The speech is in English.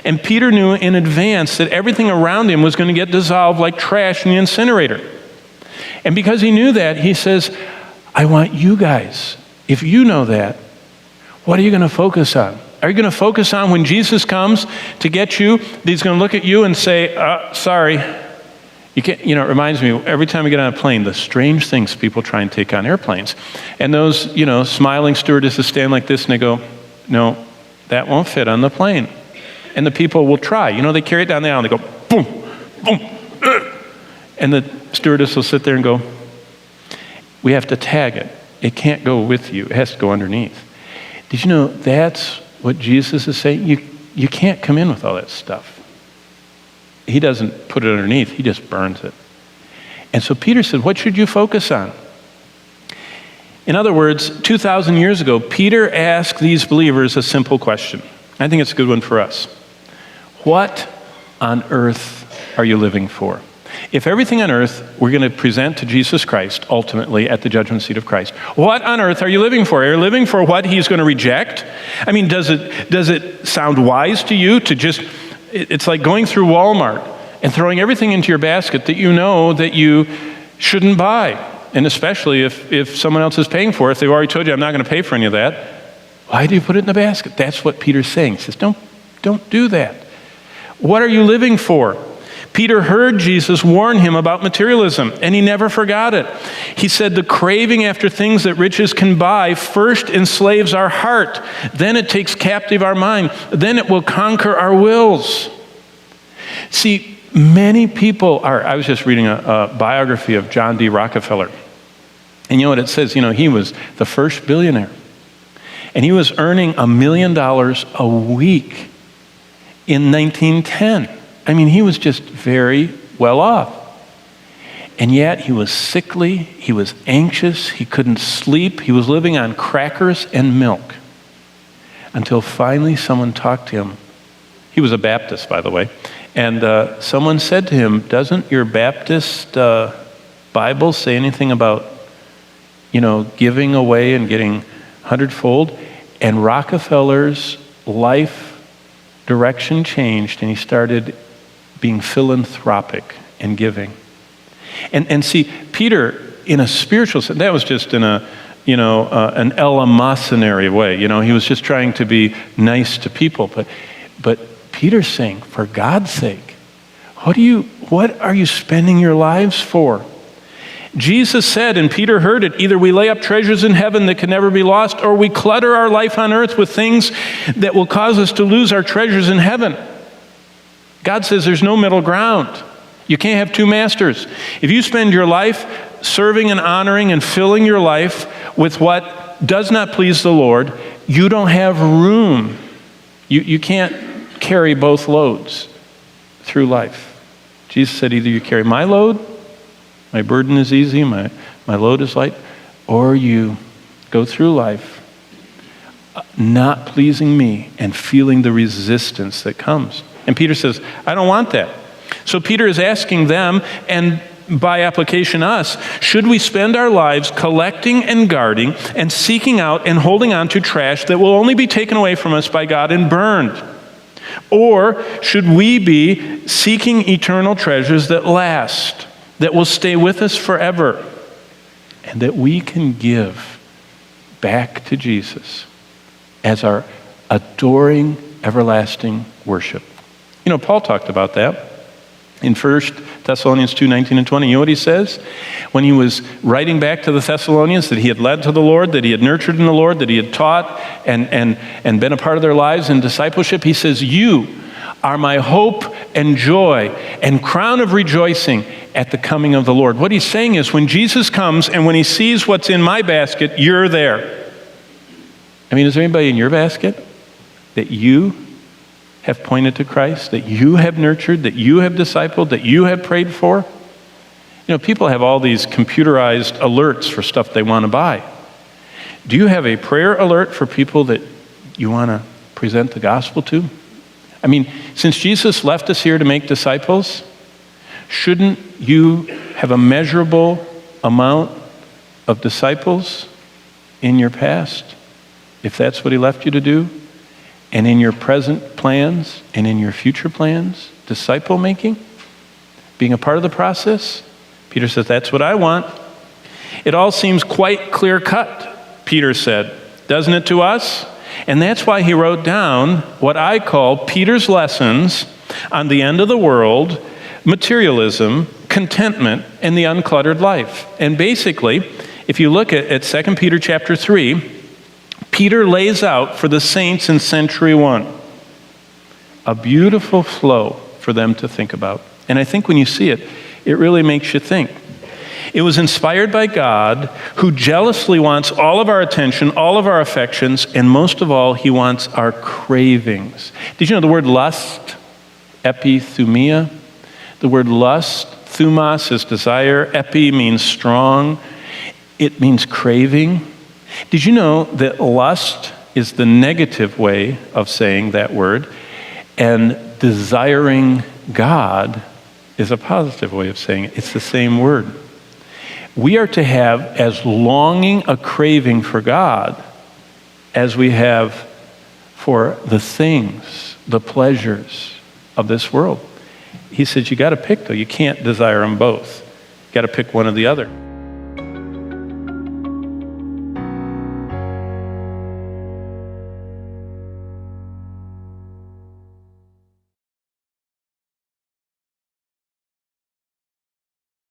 And Peter knew in advance that everything around him was going to get dissolved like trash in the incinerator. And because he knew that, he says, I want you guys, if you know that, what are you going to focus on? Are you going to focus on when Jesus comes to get you, that he's going to look at you and say, sorry, you can't, it reminds me, every time we get on a plane, the strange things people try and take on airplanes. And those, smiling stewardesses stand like this and they go, no, that won't fit on the plane. And the people will try. They carry it down the aisle and they go, boom, boom. And the stewardess will sit there and go, we have to tag it. It can't go with you. It has to go underneath. Did you know that's what Jesus is saying? You can't come in with all that stuff. He doesn't put it underneath. He just burns it. And so Peter said, what should you focus on? In other words, 2,000 years ago, Peter asked these believers a simple question. I think it's a good one for us. What on earth are you living for? If everything on earth we're going to present to Jesus Christ, ultimately at the judgment seat of Christ, what on earth are you living for? Are you living for what he's going to reject? I mean, does it sound wise to you to just, it's like going through Walmart and throwing everything into your basket that you know that you shouldn't buy. And especially if someone else is paying for it, if they've already told you, I'm not going to pay for any of that, why do you put it in the basket? That's what Peter's saying. He says, don't do that. What are you living for? Peter heard Jesus warn him about materialism, and he never forgot it. He said, the craving after things that riches can buy first enslaves our heart. Then it takes captive our mind. Then it will conquer our wills. See, many people are, I was just reading a biography of John D. Rockefeller. And you know what it says? He was the first billionaire. And he was earning $1 million a week in 1910. I mean, he was just very well off. And yet he was sickly, he was anxious, he couldn't sleep, he was living on crackers and milk. Until finally someone talked to him. He was a Baptist, by the way. And someone said to him, doesn't your Baptist Bible say anything about, giving away and getting hundredfold? And Rockefeller's life direction changed, and he started being philanthropic and giving. And see, Peter, in a spiritual sense, that was just in an eleemosynary way. He was just trying to be nice to people. But Peter's saying, for God's sake, what are you spending your lives for? Jesus said, and Peter heard it, either we lay up treasures in heaven that can never be lost, or we clutter our life on earth with things that will cause us to lose our treasures in heaven. God says there's no middle ground. You can't have two masters. If you spend your life serving and honoring and filling your life with what does not please the Lord, you don't have room. You can't carry both loads through life. Jesus said either you carry my load, my burden is easy, my load is light, or you go through life not pleasing me and feeling the resistance that comes. And Peter says, I don't want that. So Peter is asking them, and by application us, should we spend our lives collecting and guarding and seeking out and holding on to trash that will only be taken away from us by God and burned? Or should we be seeking eternal treasures that last, that will stay with us forever, and that we can give back to Jesus as our adoring, everlasting worship? Paul talked about that in 1 Thessalonians 2:19 and 20. You know what he says? When he was writing back to the Thessalonians that he had led to the Lord, that he had nurtured in the Lord, that he had taught and been a part of their lives in discipleship, he says, you are my hope and joy and crown of rejoicing at the coming of the Lord. What he's saying is when Jesus comes and when he sees what's in my basket, you're there. I mean, is there anybody in your basket that you have pointed to Christ, that you have nurtured, that you have discipled, that you have prayed for? People have all these computerized alerts for stuff they want to buy. Do you have a prayer alert for people that you want to present the gospel to? I mean, since Jesus left us here to make disciples, shouldn't you have a measurable amount of disciples in your past, if that's what he left you to do? and in your present plans and in your future plans, disciple making, being a part of the process? Peter says, that's what I want. It all seems quite clear cut, Peter said, doesn't it to us? And that's why he wrote down what I call Peter's lessons on the end of the world, materialism, contentment, and the uncluttered life. And basically, if you look at 2 Peter chapter 3, Peter lays out for the saints in century 1 a beautiful flow for them to think about. And I think when you see it, it really makes you think. It was inspired by God, who jealously wants all of our attention, all of our affections, and most of all, he wants our cravings. Did you know the word lust, epithumia? The word lust, thumos is desire, epi means strong. It means craving. Did you know that lust is the negative way of saying that word, and desiring God is a positive way of saying it? It's the same word. We are to have as longing a craving for God as we have for the things, the pleasures of this world. He says, you got to pick though. You can't desire them both. You got to pick one or the other.